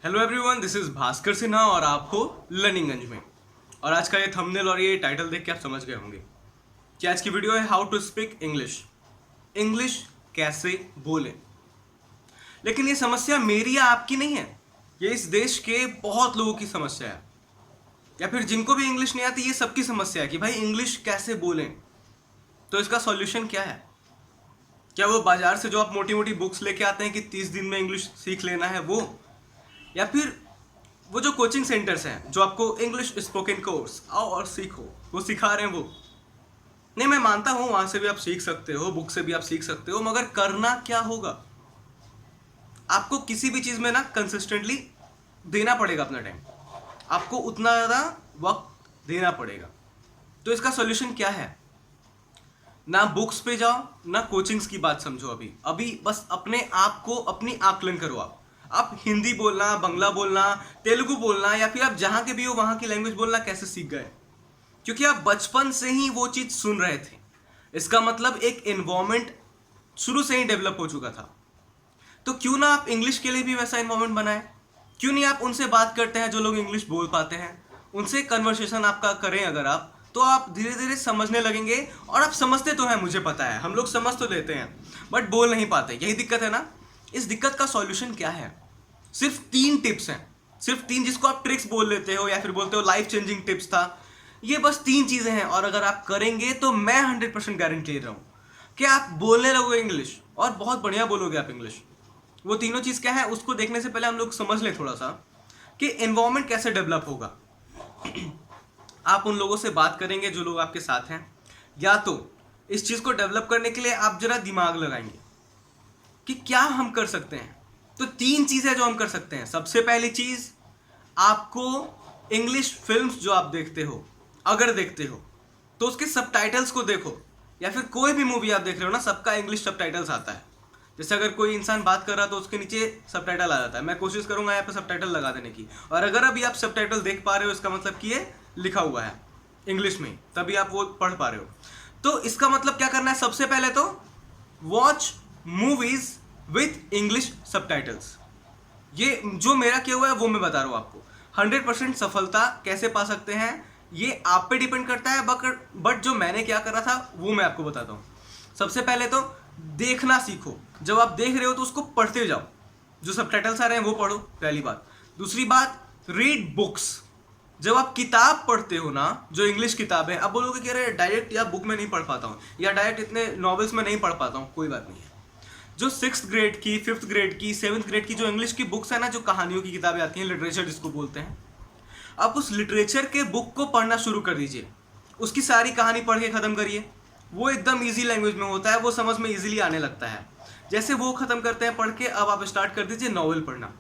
Hello everyone, this is Bhaskar Sinha और आप हो लर्निंग गंज में। और आज का ये थंबनेल और ये टाइटल देख के आप समझ गए होंगे कि आज की वीडियो है how to speak English. English कैसे बोलें। लेकिन ये समस्या मेरी या आपकी नहीं है, ये इस देश के बहुत लोगों की समस्या है, या फिर जिनको भी इंग्लिश नहीं आती ये सबकी समस्या है कि भाई इंग्लिश कैसे बोलें। तो इसका सॉल्यूशन क्या है? क्या वो बाजार से जो आप मोटी मोटी बुक्स लेके आते हैं कि 30 दिन में इंग्लिश सीख लेना है वो, या फिर वो जो कोचिंग सेंटर्स हैं जो आपको इंग्लिश स्पोकन कोर्स आओ और सीखो वो सिखा रहे हैं वो? नहीं, मैं मानता हूँ वहां से भी आप सीख सकते हो, बुक से भी आप सीख सकते हो, मगर करना क्या होगा? आपको किसी भी चीज में ना कंसिस्टेंटली देना पड़ेगा अपना टाइम, आपको उतना ज्यादा वक्त देना पड़ेगा। तो इसका सोल्यूशन क्या है? ना बुक्स पे जाओ ना कोचिंग्स की बात समझो। अभी अभी बस अपने आप को अपनी आकलन करो। आप हिंदी बोलना, बंगला बोलना, तेलुगु बोलना, या फिर आप जहां के भी हो वहां की लैंग्वेज बोलना कैसे सीख गए? क्योंकि आप बचपन से ही वो चीज सुन रहे थे। इसका मतलब एक एनवायरमेंट शुरू से ही डेवलप हो चुका था। तो क्यों ना आप इंग्लिश के लिए भी वैसा एनवायरमेंट बनाए? क्यों नहीं आप उनसे बात करते हैं जो लोग इंग्लिश बोल पाते हैं, उनसे कन्वर्सेशन आपका करें अगर आप, तो आप धीरे धीरे समझने लगेंगे। और आप समझते तो हैं, मुझे पता है, हम लोग समझ तो लेते हैं बट बोल नहीं पाते। यही दिक्कत है ना। इस दिक्कत का सॉल्यूशन क्या है? सिर्फ 3 टिप्स हैं, सिर्फ 3, जिसको आप ट्रिक्स बोल लेते हो या फिर बोलते हो लाइफ चेंजिंग टिप्स था। ये बस 3 चीजें हैं और अगर आप करेंगे तो मैं 100% गारंटी दे रहा हूं कि आप बोलने लगोगे इंग्लिश, और बहुत बढ़िया बोलोगे आप इंग्लिश। वो तीनों चीज क्या है उसको देखने से पहले हम लोग समझ लें थोड़ा सा कि एनवायरमेंट कैसे डेवलप होगा। आप उन लोगों से बात करेंगे जो लोग आपके साथ हैं, या तो इस चीज को डेवलप करने के लिए आप जरा दिमाग लगाएंगे कि क्या हम कर सकते हैं। तो 3 चीजें जो हम कर सकते हैं। सबसे पहली चीज, आपको इंग्लिश फिल्म्स जो आप देखते हो, अगर देखते हो तो उसके सबटाइटल्स को देखो। या फिर कोई भी मूवी आप देख रहे हो ना, सबका इंग्लिश सबटाइटल्स आता है। जैसे अगर कोई इंसान बात कर रहा है तो उसके नीचे सबटाइटल आ जाता है। मैं कोशिश करूंगा यहाँ पे सबटाइटल लगा देने की, और अगर अभी आप सबटाइटल देख पा रहे हो इसका मतलब कि ये लिखा हुआ है इंग्लिश में, तभी आप वो पढ़ पा रहे हो। तो इसका मतलब क्या करना है? सबसे पहले तो watch movies with English subtitles. ये जो मेरा किया हुआ है वो मैं बता रहा हूँ आपको। 100% सफलता कैसे पा सकते हैं ये आप पे डिपेंड करता है, बट जो मैंने क्या करा था वो मैं आपको बताता हूँ। सबसे पहले तो देखना सीखो। जब आप देख रहे हो तो उसको पढ़ते जाओ, जो सबटाइटल्स आ रहे हैं वो पढ़ो, पहली बात। दूसरी बात, रीड बुक्स। जब आप किताब पढ़ते हो ना, जो इंग्लिश किताब है, आप बोलोगे कि अरे डायरेक्ट या बुक में नहीं पढ़ पाता हूँ, या डायरेक्ट इतने नॉवेल्स में नहीं पढ़ पाता हूँ। कोई बात नहीं है। जो 6th ग्रेड की, 5th ग्रेड की, 7th ग्रेड की जो इंग्लिश की बुक्स है ना, जो कहानियों की किताबें आती हैं, लिटरेचर जिसको बोलते हैं, आप उस लिटरेचर के बुक को पढ़ना शुरू कर दीजिए। उसकी सारी कहानी पढ़ के खत्म करिए। वो एकदम इजी लैंग्वेज में होता है, वो समझ में इजीली आने लगता है। जैसे वो खत्म करते हैं पढ़ के, अब आप स्टार्ट कर दीजिए नॉवेल पढ़ना।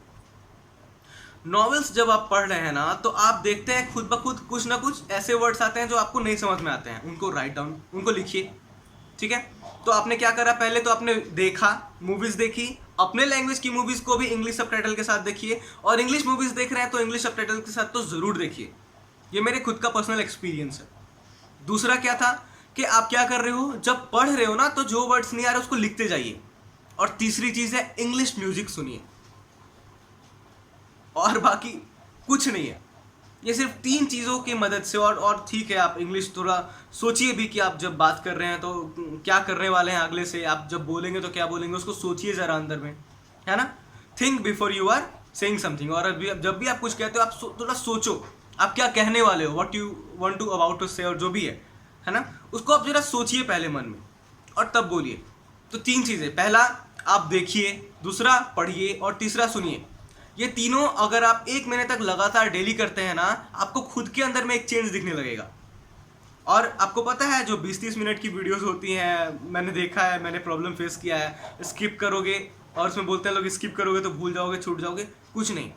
नॉवेल्स जब आप पढ़ रहे हैं ना, तो आप देखते हैं खुद ब खुद कुछ ना कुछ ऐसे वर्ड्स आते हैं जो आपको नहीं समझ में आते हैं, उनको राइट डाउन, उनको लिखिए। ठीक है? तो आपने क्या करा? पहले तो आपने देखा, मूवीज देखी, अपने लैंग्वेज की मूवीज को भी इंग्लिश सबटाइटल के साथ देखिए, और इंग्लिश मूवीज देख रहे हैं तो इंग्लिश सबटाइटल के साथ तो जरूर देखिए। ये मेरे खुद का पर्सनल एक्सपीरियंस है। दूसरा क्या था कि आप क्या कर रहे हो, जब पढ़ रहे हो ना तो जो वर्ड्स नहीं आ रहे उसको लिखते जाइए। और तीसरी चीज है इंग्लिश म्यूजिक सुनिए, और बाकी कुछ नहीं है। ये सिर्फ 3 चीज़ों की मदद से, और ठीक है, आप इंग्लिश थोड़ा सोचिए भी कि आप जब बात कर रहे हैं तो क्या करने वाले हैं अगले से, आप जब बोलेंगे तो क्या बोलेंगे उसको सोचिए ज़रा अंदर में, है ना। Think before you are saying something. और अभी जब भी आप कुछ कहते हो आप थोड़ा सोचो आप क्या कहने वाले हो, what you want to about to say, और जो भी है ना, उसको आप जरा सोचिए पहले मन में और तब बोलिए। तो 3 चीज़ें, पहला आप देखिए, दूसरा पढ़िए, और तीसरा सुनिए। ये तीनों अगर आप 1 महीने तक लगातार डेली करते हैं ना, आपको खुद के अंदर में एक चेंज दिखने लगेगा। और आपको पता है जो 20-30 मिनट की वीडियोस होती हैं, मैंने देखा है, मैंने प्रॉब्लम फेस किया है, स्किप करोगे, और उसमें बोलते हैं लोग स्किप करोगे तो भूल जाओगे, छूट जाओगे। कुछ नहीं,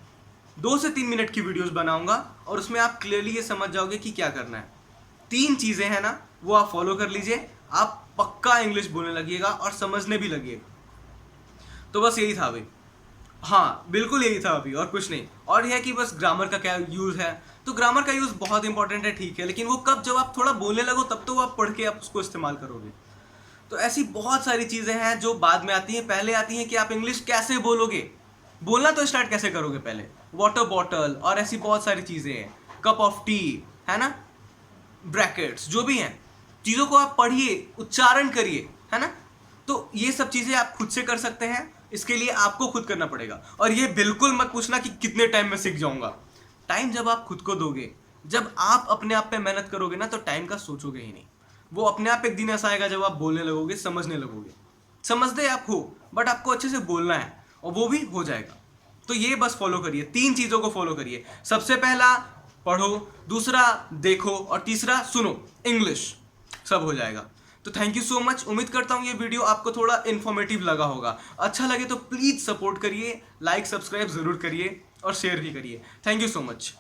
2 से 3 मिनट की वीडियोस बनाऊंगा और उसमें आप क्लियरली ये समझ जाओगे कि क्या करना है। 3 चीज़ें हैं ना, वो आप फॉलो कर लीजिए, आप पक्का इंग्लिश बोलने लगिएगा और समझने भी लगिएगा। तो बस यही था भाई। हाँ, बिल्कुल यही था अभी, और कुछ नहीं। और यह है कि बस ग्रामर का क्या यूज़ है, तो ग्रामर का यूज़ बहुत इंपॉर्टेंट है, ठीक है, लेकिन वो कब, जब आप थोड़ा बोलने लगो तब तो आप पढ़ के आप उसको इस्तेमाल करोगे। तो ऐसी बहुत सारी चीज़ें हैं जो बाद में आती हैं, पहले आती हैं कि आप इंग्लिश कैसे बोलोगे। बोलना तो स्टार्ट कैसे करोगे? पहले वाटर बॉटल और ऐसी बहुत सारी चीज़ें हैं, कप ऑफ टी, है ना, ब्रैकेट्स, जो भी हैं चीज़ों को आप पढ़िए, उच्चारण करिए, है ना। तो ये सब चीज़ें आप खुद से कर सकते हैं, इसके लिए आपको खुद करना पड़ेगा। और ये बिल्कुल मत पूछना कि कितने टाइम में सीख जाऊंगा। टाइम जब आप खुद को दोगे, जब आप अपने आप पे मेहनत करोगे ना, तो टाइम का सोचोगे ही नहीं। वो अपने आप एक दिन ऐसा आएगा जब आप बोलने लगोगे, समझने लगोगे। समझते आप हो, बट आपको अच्छे से बोलना है, और वो भी हो जाएगा। तो ये बस फॉलो करिए, 3 चीज़ों को फॉलो करिए। सबसे पहला पढ़ो, दूसरा देखो, और तीसरा सुनो। इंग्लिश सब हो जाएगा। तो थैंक यू सो मच। उम्मीद करता हूँ ये वीडियो आपको थोड़ा इन्फॉर्मेटिव लगा होगा। अच्छा लगे तो प्लीज़ सपोर्ट करिए, लाइक सब्सक्राइब ज़रूर करिए और शेयर भी करिए। Thank you so much.